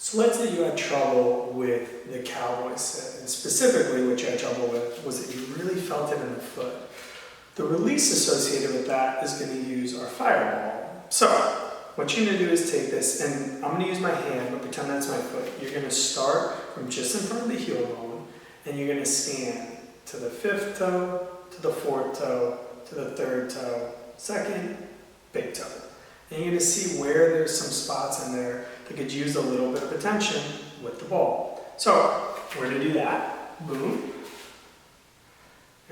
So let's say you had trouble with the Cowboy Sit, and specifically what you had trouble with was that you really felt it in the foot. The release associated with that is going to use our fireball. So what you're going to do is take this, and I'm going to use my hand, but pretend that's my foot. You're going to start from just in front of the heel bone, and you're going to scan to the fifth toe, to the fourth toe, to the third toe, second, big toe. And you're going to see where there's some spots in there that could use a little bit of attention with the ball. So we're going to do that. Boom.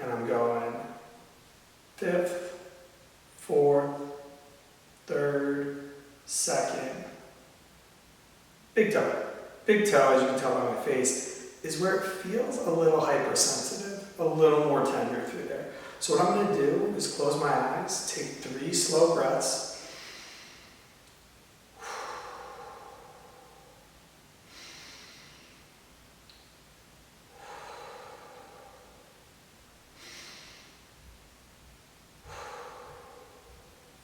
And I'm going fifth, fourth, third, second, big toe. Big toe, as you can tell by my face, is where it feels a little hypersensitive, a little more tender through there. So what I'm going to do is close my eyes, take 3 slow breaths.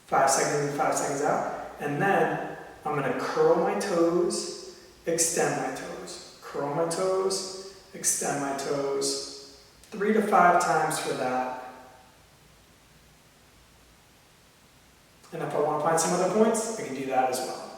5 seconds in, 5 seconds out. And then I'm going to curl my toes, extend my toes. Curl my toes, extend my toes. 3 to 5 times for that. And if I want to find some other points, I can do that as well.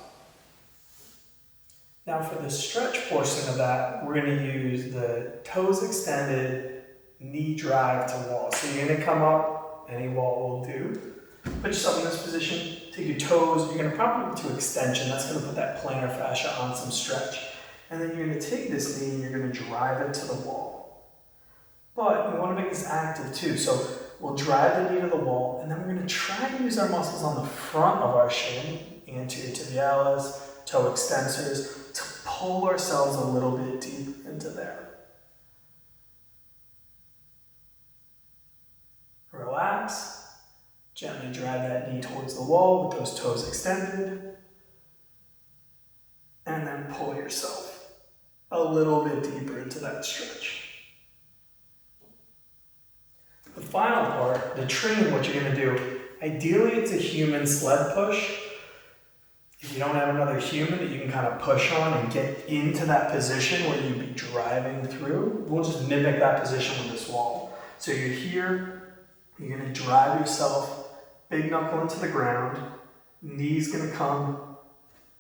Now for the stretch portion of that, we're going to use the toes extended, knee drive to wall. So you're going to come up, any wall will do. Put yourself in this position, take your toes, you're going to prop it to extension. That's going to put that plantar fascia on some stretch. And then you're going to take this knee and you're going to drive it to the wall. But we want to make this active too. So we'll drive the knee to the wall, and then we're going to try and use our muscles on the front of our shin, anterior tibialis, toe extensors, to pull ourselves a little bit deeper into there. Relax. Gently drive that knee towards the wall with those toes extended. And then pull yourself a little bit deeper into that stretch. The final part, the train, what you're going to do, ideally it's a human sled push. If you don't have another human that you can kind of push on and get into that position where you'd be driving through, we'll just mimic that position with this wall. So you're here, you're going to drive yourself, big knuckle into the ground, knee's going to come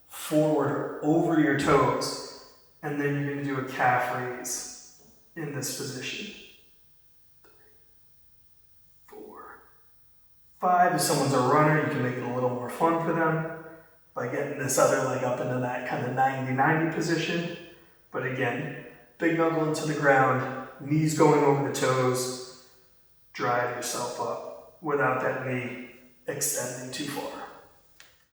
forward or over your toes, and then you're going to do a calf raise in this position. 3, 4, 5. If someone's a runner, you can make it a little more fun for them by getting this other leg up into that kind of 90-90 position. But again, big knuckle into the ground, knees going over the toes, drive yourself up without that knee extending too far.